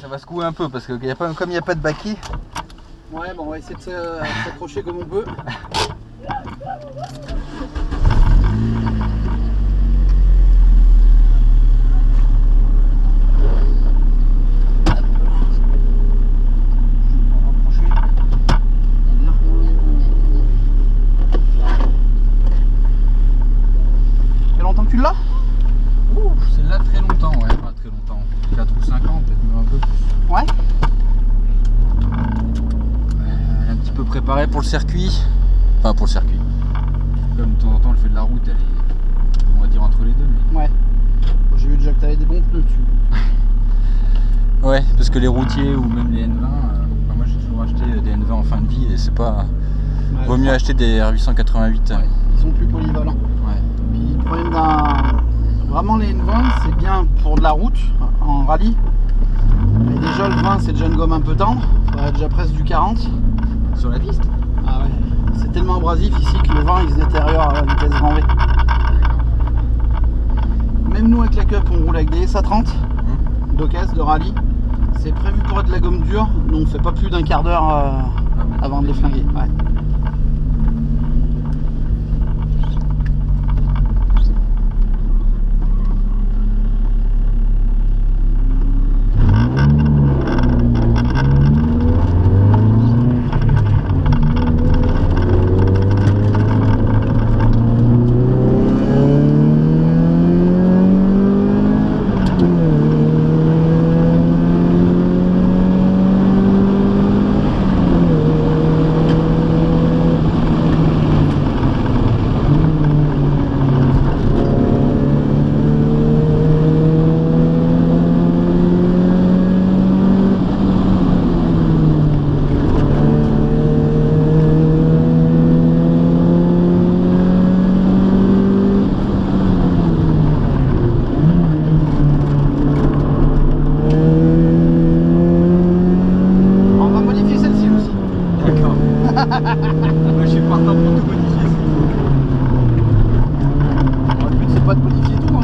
Ça va secouer un peu parce que comme il n'y a pas de baquet. Ouais, bon, on va essayer de s'accrocher comme on peut. Il y a longtemps que tu l'as? Celle-là très longtemps, ouais, pas très longtemps. 4 ou 5 ans, peut-être même un peu plus. Ouais. Un petit peu préparée pour le circuit. Enfin pour le circuit. Comme de temps en temps elle fait de la route, elle est, on va dire, entre les deux. Mais... Ouais. J'ai vu déjà que tu avais des bons pneus dessus. Ouais, parce que les routiers ou même les N20, moi j'ai toujours acheté des N20 en fin de vie et c'est pas... Ouais, vaut mieux acheter des R888. Ouais, ils sont plus polyvalents. Ouais. Puis le problème vraiment les N20, c'est bien pour de la route, en rallye. Mais déjà le 20 c'est déjà une gomme un peu tendre, ça va déjà presque du 40. Sur la piste? Ah ouais, c'est tellement abrasif ici que le 20 il se détériore à la vitesse grand V. Même nous avec la Cup on roule avec des SA30 d'occasion de rallye. C'est prévu pour être de la gomme dure, donc on fait pas plus d'un quart d'heure avant de les flinguer. Ouais. Moi je suis partant pour tout modifier. Le but c'est pas de modifier tout. Hein.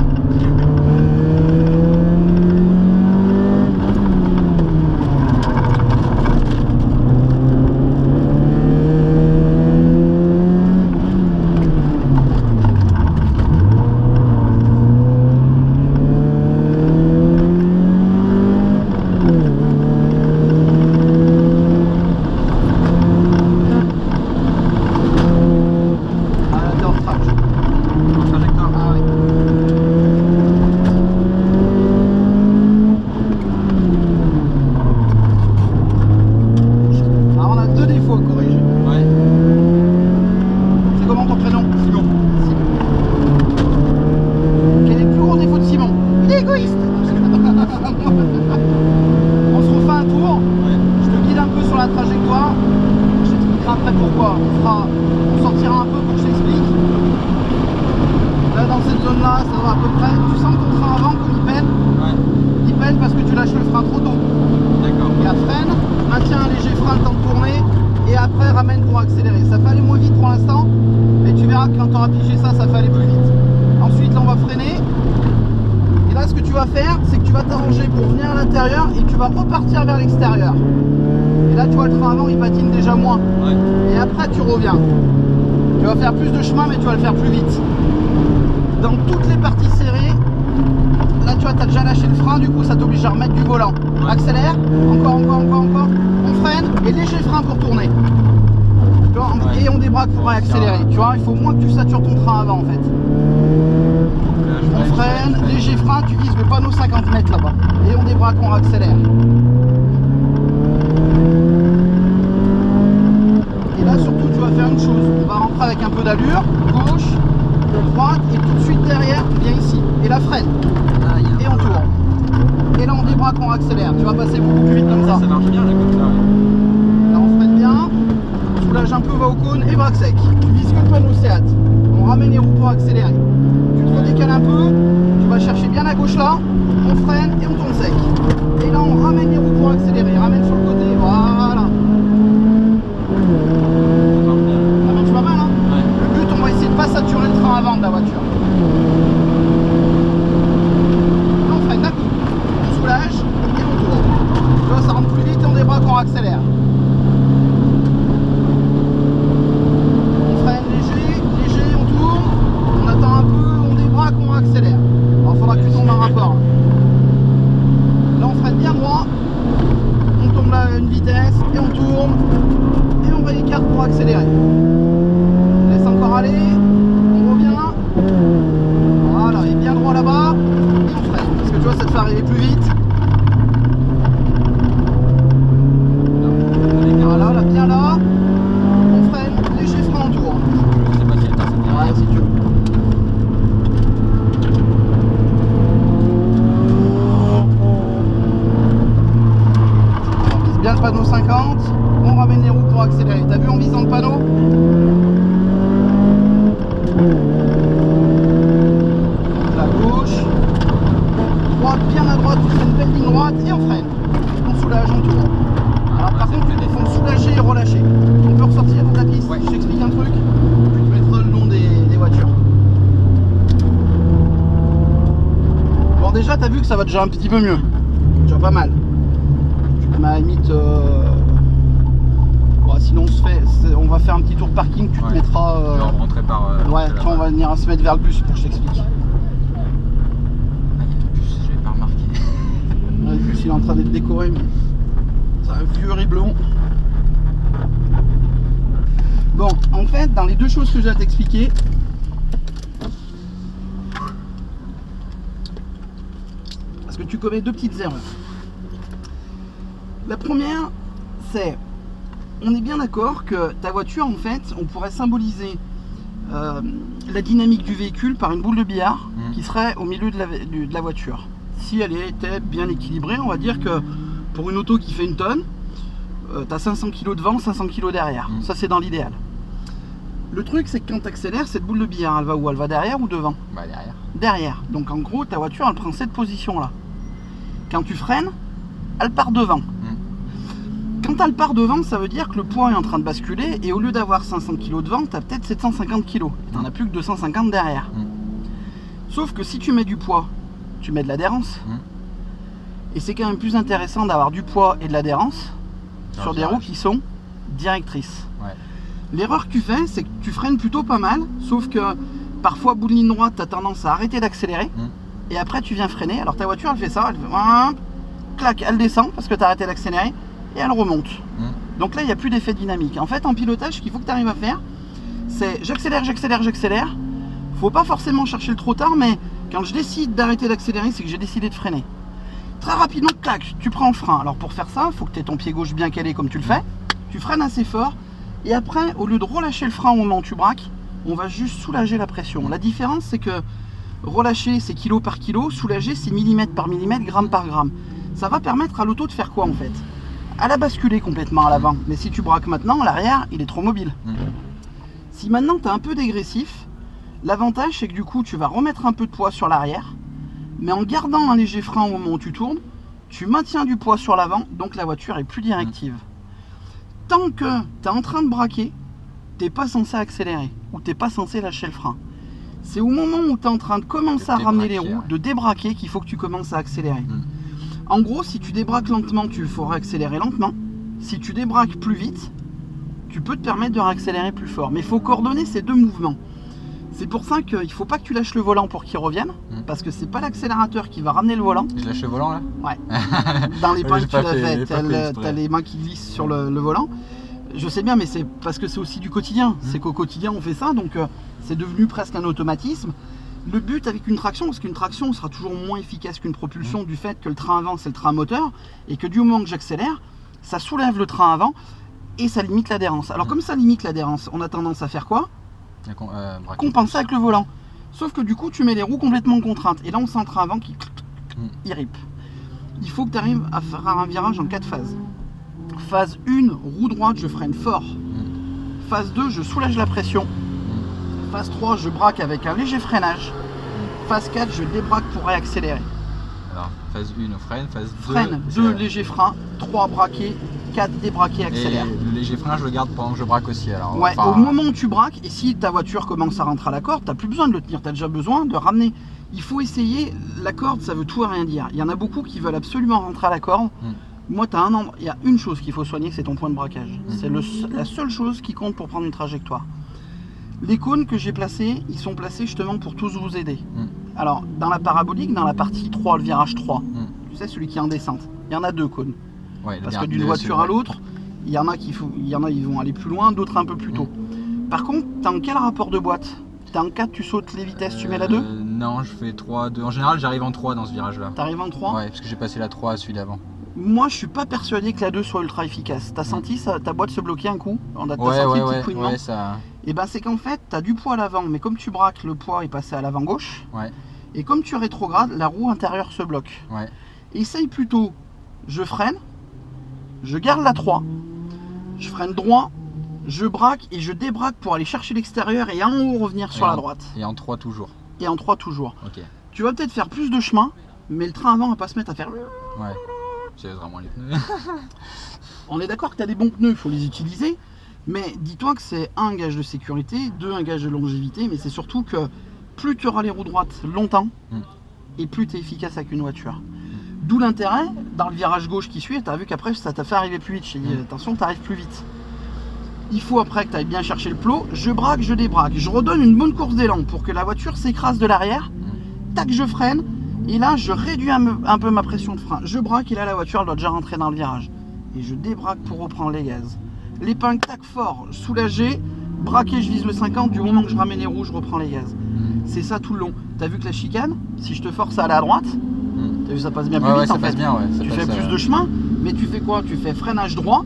On se refait un tour, je te guide un peu sur la trajectoire, je t'expliquerai après pourquoi. On sortira un peu pour que je t'explique. Là dans cette zone là, ça va à peu près. Tu sens ton frein avant comme il peine. Il peine parce que tu lâches le frein trop tôt. D'accord. Regarde, freine, maintiens un léger frein le temps de tourner et après ramène pour accélérer. Ça fait aller moins vite pour l'instant, mais tu verras que quand tu auras pigé ça, ça fait aller plus vite. Ensuite là on va freiner. Et là ce que tu vas faire, c'est que tu vas t'arranger pour venir à l'intérieur et tu vas repartir vers l'extérieur. Et là tu vois le frein avant il patine déjà moins. Et après tu reviens. Tu vas faire plus de chemin mais tu vas le faire plus vite. Dans toutes les parties serrées, là tu vois tu as déjà lâché le frein, du coup ça t'oblige à remettre du volant. Accélère, encore, on freine et léger frein pour tourner. Tu vois, et on débraque pour accélérer. Tu vois, il faut moins que tu satures ton frein avant en fait. On freine, léger frein, tu vises le panneau 50 mètres là-bas. Et on débraque, on accélère. Et là surtout tu vas faire une chose, on va rentrer avec un peu d'allure, gauche, droite, et tout de suite derrière, on vient ici. Et la freine. Et on tourne. Et là on débraque, on accélère. Tu vas passer beaucoup plus vite comme ça. Ça marche bien là comme ça. Là on freine bien, soulage un peu, va au cône et braque sec. Tu vises que le panneau Seat. On ramène les roues pour accélérer. Tu te redécales un peu, tu vas chercher bien à gauche là, on freine et on tourne sec. Et là on ramène les roues pour accélérer, ramène sur le côté, voilà. Ça marche pas mal hein. Le but on va essayer de pas saturer le frein avant de la voiture. Là on freine d'un coup, on soulage et on tourne. truc, tu te mettras le long des voitures. Bon, déjà, t'as vu que ça va déjà un petit peu mieux. Déjà pas mal. Tu mets à la limite. Bon, sinon, on va faire un petit tour parking. Tu te mettras. Je vais rentrer par. Ouais, tiens, on va venir se mettre vers le bus pour que je t'explique. Ah, il y a le bus, je l'avais pas remarqué. Le bus, il est en train d'être décoré, mais c'est un vieux riblon. Bon, en fait, dans les deux choses que j'ai à t'expliquer, parce que tu commets deux petites erreurs. La première, c'est, on est bien d'accord que ta voiture, en fait, on pourrait symboliser la dynamique du véhicule par une boule de billard qui serait au milieu de la voiture. Si elle était bien équilibrée, on va dire que pour une auto qui fait une tonne, tu as 500 kg devant, 500 kg derrière. Ça, c'est dans l'idéal. Le truc, c'est que quand tu accélères, cette boule de billard, elle va où? Elle va derrière ou devant? Bah, derrière. Derrière. Donc en gros, ta voiture, elle prend cette position-là. Quand tu freines, elle part devant. Quand elle part devant, ça veut dire que le poids est en train de basculer et au lieu d'avoir 500 kg devant, tu as peut-être 750 kg. Tu n'en as plus que 250 derrière. Sauf que si tu mets du poids, tu mets de l'adhérence. Et c'est quand même plus intéressant d'avoir du poids et de l'adhérence sur des roues qui sont directrices. Ouais. L'erreur que tu fais, c'est que tu freines plutôt pas mal, sauf que parfois, bout de ligne droite, tu as tendance à arrêter d'accélérer, et après tu viens freiner. Alors ta voiture, elle fait ça, elle fait clac, elle descend parce que tu as arrêté d'accélérer, et elle remonte. Donc là, il n'y a plus d'effet dynamique. En fait, en pilotage, ce qu'il faut que tu arrives à faire, c'est j'accélère, j'accélère, j'accélère. Faut pas forcément chercher le trop tard, mais quand je décide d'arrêter d'accélérer, c'est que j'ai décidé de freiner. Très rapidement, clac, tu prends le frein. Alors pour faire ça, il faut que tu aies ton pied gauche bien calé comme tu le fais. Tu freines assez fort. Et après, au lieu de relâcher le frein au moment où tu braques, on va juste soulager la pression. La différence, c'est que relâcher, c'est kilo par kilo, soulager, c'est millimètre par millimètre, gramme par gramme. Ça va permettre à l'auto de faire quoi en fait? Elle a basculé complètement à l'avant. Mais si tu braques maintenant, l'arrière, il est trop mobile. Si maintenant tu as un peu dégressif, l'avantage, c'est que du coup, tu vas remettre un peu de poids sur l'arrière, mais en gardant un léger frein au moment où tu tournes, tu maintiens du poids sur l'avant, donc la voiture est plus directive. Tant que tu es en train de braquer, tu n'es pas censé accélérer ou tu n'es pas censé lâcher le frein. C'est au moment où tu es en train de commencer à ramener les roues, de débraquer, qu'il faut que tu commences à accélérer. En gros, si tu débraques lentement, tu feras accélérer lentement. Si tu débraques plus vite, tu peux te permettre de réaccélérer plus fort. Mais il faut coordonner ces deux mouvements. C'est pour ça qu'il ne faut pas que tu lâches le volant pour qu'il revienne, parce que c'est pas l'accélérateur qui va ramener le volant. Je lâche le volant là? Ouais. Dans les points que tu l'as fait, t'as les mains qui glissent sur le volant. Je sais bien, mais c'est parce que c'est aussi du quotidien. C'est qu'au quotidien on fait ça, donc c'est devenu presque un automatisme. Le but avec une traction, parce qu'une traction sera toujours moins efficace qu'une propulsion du fait que le train avant c'est le train moteur, et que du moment que j'accélère, ça soulève le train avant et ça limite l'adhérence. Alors comme ça limite l'adhérence, on a tendance à faire quoi? Compenser avec le volant. Sauf que du coup tu mets les roues complètement contraintes et là on sent un train avant qui rip. Il faut que tu arrives à faire un virage en 4 phases. Phase 1, roue droite, je freine fort. Phase 2, je soulage la pression. Phase 3, je braque avec un léger freinage. Phase 4, je débraque pour réaccélérer. Alors phase 1 freine, phase 2 freine, 2 léger frein, 3 braqué, 4 débraqué, accélère. Et le léger frein je le garde pendant que je braque aussi alors. Ouais, au moment où tu braques, et si ta voiture commence à rentrer à la corde, tu n'as plus besoin de le tenir, tu as déjà besoin de ramener. Il faut essayer, la corde ça veut tout et rien dire. Il y en a beaucoup qui veulent absolument rentrer à la corde. Moi tu as un endroit, il y a une chose qu'il faut soigner, c'est ton point de braquage. C'est la seule chose qui compte pour prendre une trajectoire. Les cônes que j'ai placés, ils sont placés justement pour tous vous aider. Alors dans la parabolique, dans la partie 3, le virage 3, tu sais celui qui est en descente, il y en a 2 cônes. Ouais, parce que d'une voiture à l'autre, il y en a ils vont aller plus loin, d'autres un peu plus tôt. Par contre, tu es en quel rapport de boîte? Tu es en 4, tu sautes les vitesses, tu mets la 2? Non, je fais 3, 2. En général, j'arrive en 3 dans ce virage-là. Tu arrives en 3? Ouais, parce que j'ai passé la 3 à celui d'avant. Moi, je suis pas persuadé que la 2 soit ultra efficace. T'as senti ta boîte se bloquer un coup? T'as senti un petit couinement? Ouais, ça... Et ben c'est qu'en fait, tu as du poids à l'avant, mais comme tu braques, le poids est passé à l'avant gauche. Et comme tu rétrogrades, la roue intérieure se bloque. Essaye plutôt, je freine, je garde la 3, je freine droit, je braque et je débraque pour aller chercher l'extérieur et en haut revenir sur la droite. Et en 3 toujours. Et en 3 toujours. Ok. Tu vas peut-être faire plus de chemin, mais le train avant va pas se mettre à faire... Ouais, c'est vraiment les pneus. On est d'accord que tu as des bons pneus, il faut les utiliser. Mais dis-toi que c'est un gage de sécurité, deux, un gage de longévité, mais c'est surtout que plus tu auras les roues droites longtemps, et plus tu es efficace avec une voiture. D'où l'intérêt, dans le virage gauche qui suit, tu as vu qu'après ça t'a fait arriver plus vite. J'ai dit attention, tu arrives plus vite. Il faut après que tu ailles bien chercher le plot, je braque, je débraque, je redonne une bonne course d'élan pour que la voiture s'écrase de l'arrière, tac, je freine, et là je réduis un peu ma pression de frein. Je braque et là la voiture elle doit déjà rentrer dans le virage. Et je débraque pour reprendre les gaz. L'épingle, tac, fort, soulagé, braqué, je vise le 50, du moment que je ramène les roues, je reprends les gaz. C'est ça tout le long. T'as vu que la chicane, si je te force à aller à droite, t'as vu ça passe bien plus vite en fait. Bien, tu fais plus de chemin, mais tu fais quoi? Tu fais freinage droit,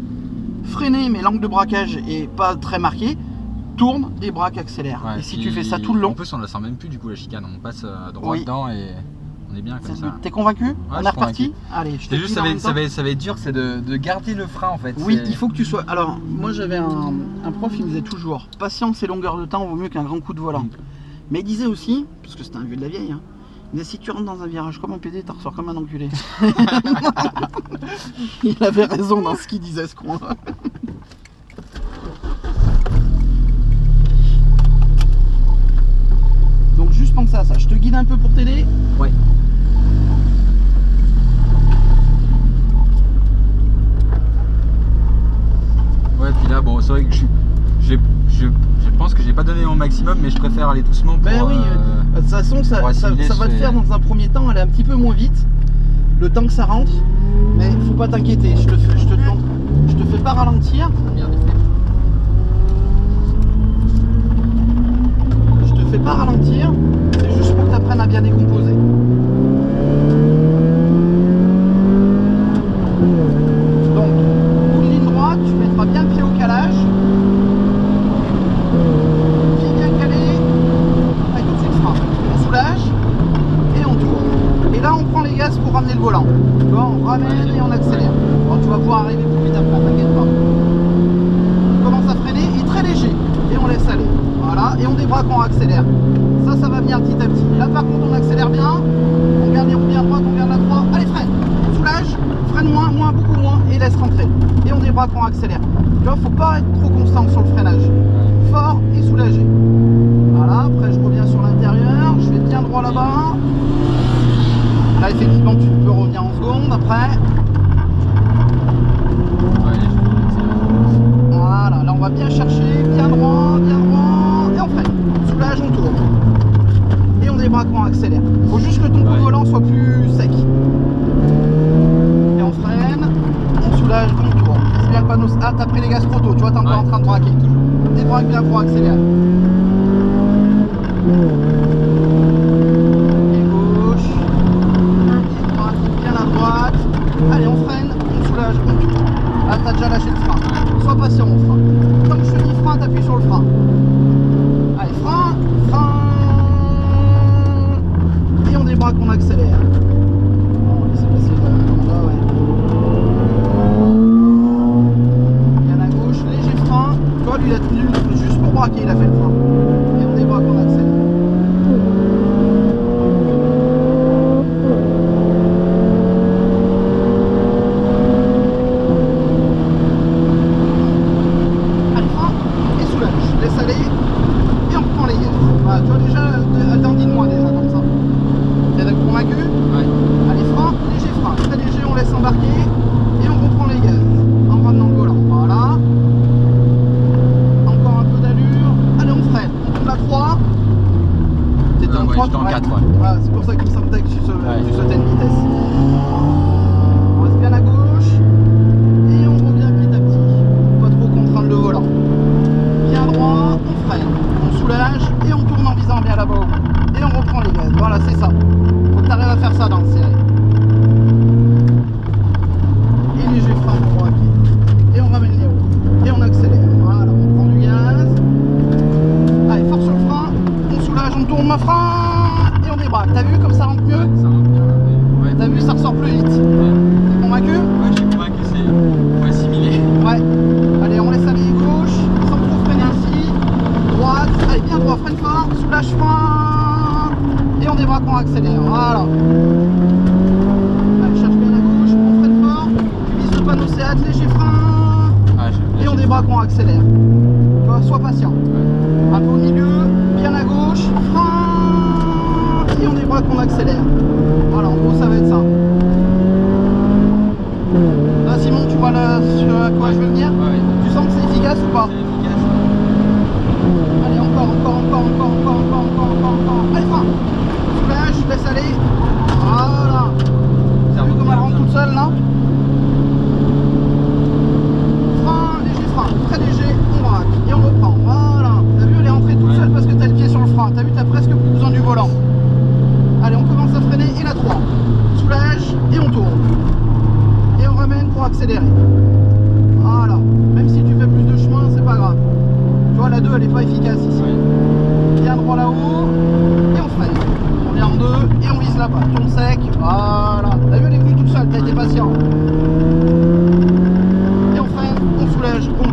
freiner mais l'angle de braquage est pas très marqué, tourne, débraque, accélère. Et si tu fais ça tout le long. En plus on la sent même plus du coup la chicane, on passe droit dedans et on est bien comme ça. T'es convaincu? On est reparti? Allez, je te dis. Ça va être dur, c'est de garder le frein en fait. Oui, il faut que tu sois. Alors, moi j'avais un prof, il me disait toujours patience et longueur de temps vaut mieux qu'un grand coup de volant. Mais il disait aussi, parce que c'était un vieux de la vieille, hein, il disait si tu rentres dans un virage comme un PD, t'en ressors comme un enculé. Il avait raison dans ce qu'il disait, ce con. Donc juste pense à ça, je te guide un peu pour t'aider. Ouais. Ouais, puis là, bon, c'est vrai que je pense que j'ai pas donné mon maximum, mais je préfère aller doucement pour... Ben oui, de toute façon, ça va te faire dans un premier temps aller un petit peu moins vite, le temps que ça rentre, mais faut pas t'inquiéter, je te fais pas ralentir. Je te fais pas ralentir, c'est juste pour que tu apprennes à bien décomposer. Donc, bout de ligne droite, tu mettras bien le pied au calage. Pied bien calé. Allez, tout de suite frein. On soulage et on tourne. Et là, on prend les gaz pour ramener le volant. Tu vois, on ramène et on accélère. Bon, tu vas pouvoir arriver plus vite après, t'inquiète pas. On commence à freiner, il est très léger. Et on laisse aller. Voilà, et on débraque, on accélère. Ça va venir petit à petit. Là, par contre, on accélère bien. On garde les roues bien droite, on garde la droite. Allez, freine. Soulage. Freine moins, beaucoup moins, et laisse rentrer. Et on débraque, on accélère. Tu vois, faut pas être trop constant sur le freinage. Fort et soulagé. Voilà, après je reviens sur l'intérieur, je vais bien droit là-bas. Là, effectivement, tu peux revenir en seconde après. Voilà, là on va bien chercher, bien droit, et on freine. Soulage, on tourne. Et on débraque, on accélère. Faut juste que ton coup de volant soit plus sec. Et on freine, on soulage, on tourne. C'est bien le panneau. Ah, t'as pris les gaz trop tôt, tu vois, t'es encore en train de braquer. Débraque bien pour accélérer. Et gauche, et droite, bien à droite. Allez, on freine, on soulage, on tourne. Ah, t'as déjà lâché le frein. Sois patient au frein. Tant que je te dis frein, t'appuies sur le frein. Allez, frein. Et on débraque, on accélère. On va laisser passer là, ouais. Bien à gauche, léger frein. Toi, lui, il a tenu juste pour braquer, il a fait le frein. Et on débraque, on accélère. Allez, frein et soulage. Laisse aller. Et on reprend les gaz. Voilà, tu vois déjà, attendis-moi déjà comme ça. T'es convaincu? Ouais. Allez, frein, léger frein. Très léger, on laisse embarquer. Et on reprend les gaz. En ramenant le volant. Voilà. Encore un peu d'allure. Allez, on freine. On tourne à 3. T'étais en 3? J'étais en 4, ouais. Voilà, c'est pour ça qu'il me semblait que tu sautais une vitesse. On reste bien à gauche. Et on revient petit à petit. Pas trop contraindre le volant. Bien droit, on freine. On soulage et on tourne en visant bien là-bas. Et on reprend les gaz. Voilà, c'est ça. Faut que tu arrives à faire ça dans le série. Et léger frein pour braquer. Et on ramène les roues. Et on accélère. Voilà, on prend du gaz. Allez, force sur le frein. On soulage, on tourne ma frein. Et on débraque. T'as vu comme ça rentre mieux? Ça rentre bien. Ouais. T'as vu, ça ressort plus vite. T'es convaincu? Ouais, je suis convaincu, faut assimiler. Ouais. Allez, on laisse aller gauche. Sans trop freiner ainsi. Droite. Allez, bien droit, freine fort. Soulage frein. Et on débraque, on accélère. Voilà. Allez, cherche bien à gauche. On freine fort. Tu vises le panneau Seat, léger frein. Ah, Et et on débraque, on accélère. Tu vois, sois patient. Un peu au milieu, bien à gauche, frein, et on débraque, on accélère. Voilà, en gros ça va être ça. Là Simon, tu vois là sur quoi je veux venir? Tu sens que c'est efficace ou pas? Allez, encore. Allez, frein. Soulage, laisse aller. Voilà. T'as vu comme elle rentre toute seule là? Très léger, on braque et on reprend. Voilà. T'as vu, elle est entrée toute seule parce que t'as le pied sur le frein. T'as vu, t'as presque plus besoin du volant. Allez, on commence à freiner et la 3. Soulage et on tourne. Et on ramène pour accélérer. Voilà. Même si tu fais plus de chemin, c'est pas grave. Tu vois, la 2, elle est pas efficace ici. Bien droit là-haut et on freine. On est en 2 et on vise là-bas. Tourne sec. Voilà. T'as vu, elle est venue toute seule. T'as été patient. On soulage, on tourne.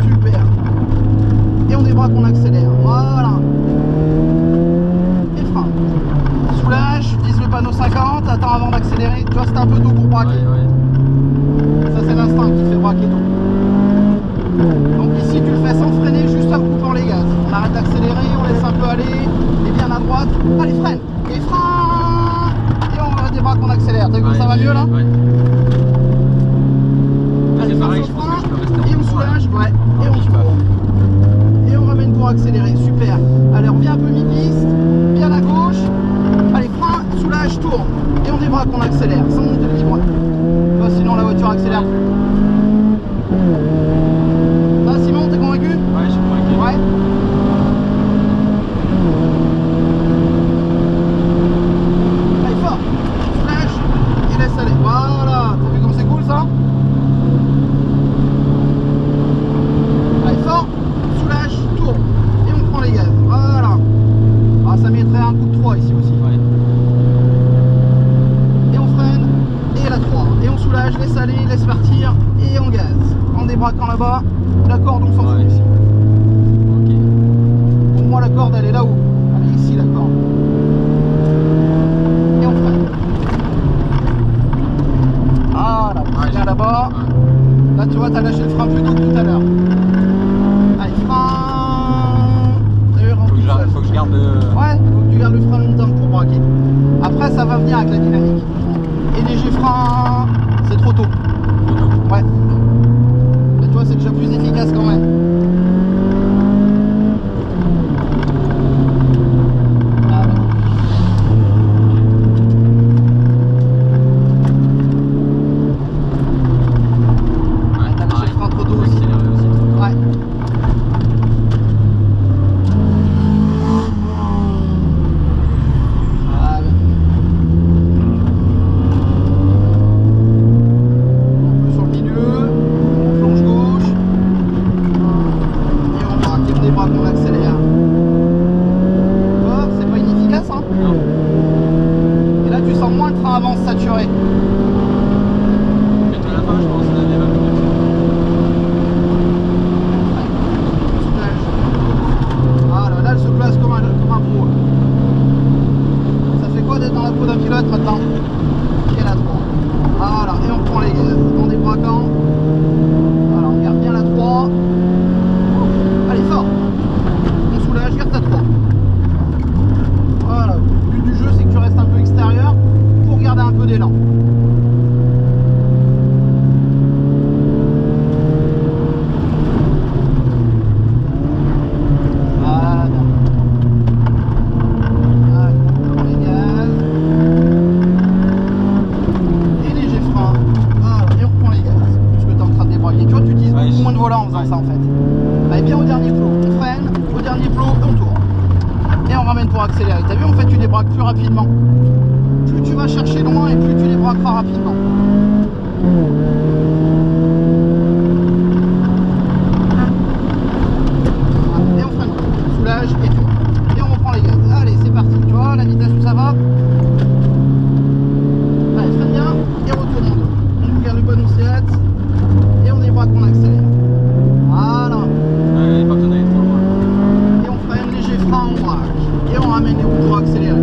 Super. Et on débraque, on accélère. Voilà. Et frein. Soulage, vise le panneau 50, attends avant d'accélérer. Tu vois, c'est un peu tôt pour braquer. Ça, c'est l'instinct qui te fait braquer tôt. Donc ici, tu le fais sans freiner, juste en coupant les gaz. On arrête d'accélérer, on laisse un peu aller. Et bien à droite. Allez, freine. Et frein. Et on débraque, on accélère. T'as vu comme ça va mieux là? Allez, pareil, je pense que je peux rester en et on soulage, et on tourne. Et on ramène pour accélérer, super. Allez, on revient un peu mi-piste, bien à gauche. Allez, frein, soulage, tourne. Et on débraque, on accélère, sans monter le libre. Sinon la voiture accélère plus. Là, Simon, t'es convaincu? Ouais, je suis convaincu. Ouais. Allez, fort. Soulage et laisse aller. Voilà, t'as vu comme c'est cool ça? Soulage, tourne et on prend les gaz. Voilà. Ah, ça mettrait un coup de 3 ici aussi. Et on freine et la 3. Et on soulage, laisse aller, laisse partir et on gaz. En débraquant là-bas, la corde on s'en fout ici. Pour moi la corde elle est là-haut. Elle est ici la corde. Et on freine. Voilà, on vient là-bas. Là tu vois, t'as lâché le frein plus tôt que tout à l'heure. Allez, frein. Faut que je garde le... Ouais, faut que tu gardes le frein longtemps pour braquer. Après, ça va venir avec la dynamique. Et léger frein, c'est trop tôt. Ouais. Mais toi, c'est déjà plus efficace quand même. T'as lâché le frein trop tôt aussi. Ouais. Saturé. Bientôt la fin, je pense. Voilà, là elle se place comme un pro. Ça fait quoi d'être dans la peau d'un pilote maintenant? Et la 3. Voilà, et on prend les gaz en débraquant. Voilà, on garde bien la 3. Allez, fort. On soulage, garde ta 3. Voilà, le but du jeu c'est que tu restes un peu extérieur pour garder un peu d'élan. Voilà. Allez, on prend les gaz. Et léger frein. Voilà, et on reprend les gaz. Puisque tu es en train de débraquer. Tu vois, tu utilises beaucoup moins de volant en faisant ça en fait. Allez, bien au dernier flot. On freine, au dernier flot, on tourne. Et on ramène pour accélérer. T'as vu, en fait, tu débraques plus rapidement. Plus tu vas chercher loin et plus tu débraqueras rapidement. soulage et tout. Et on reprend les gaz. Allez, c'est parti. Tu vois la vitesse où ça va. Allez, freine bien et retourne en dos. On regarde le panneau SEAT et on débraque, on accélère. Voilà. Ouais, pas besoin d'aller trop loin. Et on freine, léger frein, on braque. Et on ramène les roues pour accélérer.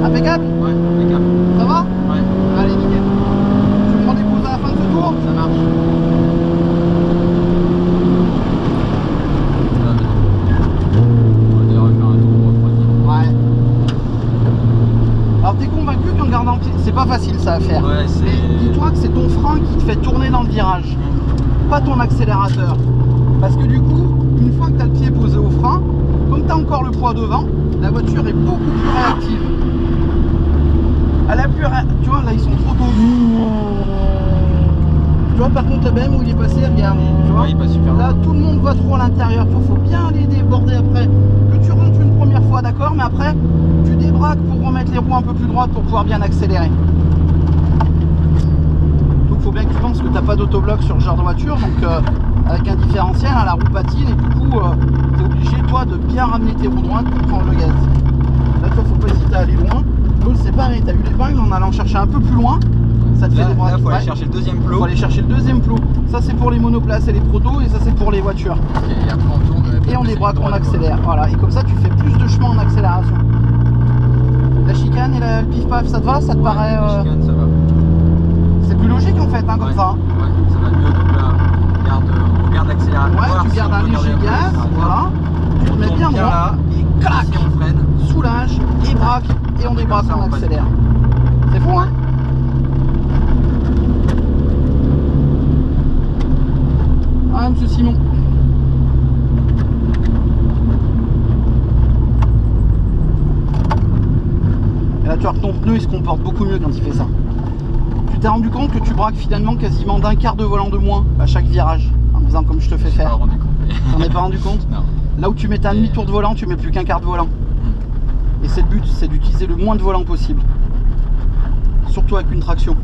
Impeccable? Ouais, impeccable. Ça va? Ouais. Allez, nickel. Tu me prends des pauses à la fin de ce tour? Ça marche. On va d'ailleurs faire un tour refroidi. Ouais. Alors t'es convaincu qu'en gardant le pied, c'est pas facile ça à faire. Ouais, c'est. Mais dis-toi que c'est ton frein qui te fait tourner dans le virage, pas ton accélérateur. Parce que du coup, une fois que tu as le pied posé au frein, comme tu as encore le poids devant, la voiture est beaucoup plus réactive. Elle a plus tu vois, là ils sont trop tôt. Tu vois, par contre, la BM où il est passé, regarde. Tu vois, Ouais, il passe super là, loin. tout le monde va trop à l'intérieur. Il faut bien les déborder après. Que tu rentres une première fois, d'accord, mais après, tu débraques pour remettre les roues un peu plus droites pour pouvoir bien accélérer. Donc, il faut bien que tu penses que tu n'as pas d'autobloc sur le genre de voiture. Donc, avec un différentiel, hein, la roue patine et du coup, tu es obligé, toi, de bien ramener tes roues droites pour prendre le gaz. Là, toi, faut pas hésiter à aller loin. L'autre, c'est pareil. Tu as vu l'épingle en allant chercher un peu plus loin. Ça te fait des braques. Là, faut aller Ouais. chercher le deuxième Faut plot. aller chercher le deuxième plot. Ça c'est pour les monoplaces et les protos et ça c'est pour les voitures. Ok, et après on tourne. Et on débraque, on droite, accélère. Voilà. Et comme ça tu fais plus de chemin en accélération. La chicane et le pif-paf, ça te va? Ça te quoi. paraît... Ouais, chicane, ça va. C'est plus logique en fait, hein, comme Ouais, ça. Ouais, ça va mieux. Donc là, on garde l'accélérateur. Ouais, tu gardes un léger gaz. Voilà. Tu te mets bien droit. Là. Et clac, Ici, on freine. soulage et braque. Et on débraque, ça, on on passe. accélère. C'est fou, hein? Ah, monsieur Simon. Et là, tu vois que ton pneu il se comporte beaucoup mieux quand il fait ça. Tu t'es rendu compte que tu braques finalement quasiment d'un quart de volant de moins à chaque virage en faisant comme je te fais Je me suis pas faire. rendu compte. T'en es pas rendu compte? Non. Là où tu mettais un demi-tour de volant, tu mets plus qu'un quart de volant. Et c'est le but, c'est d'utiliser le moins de volant possible. Surtout avec une traction.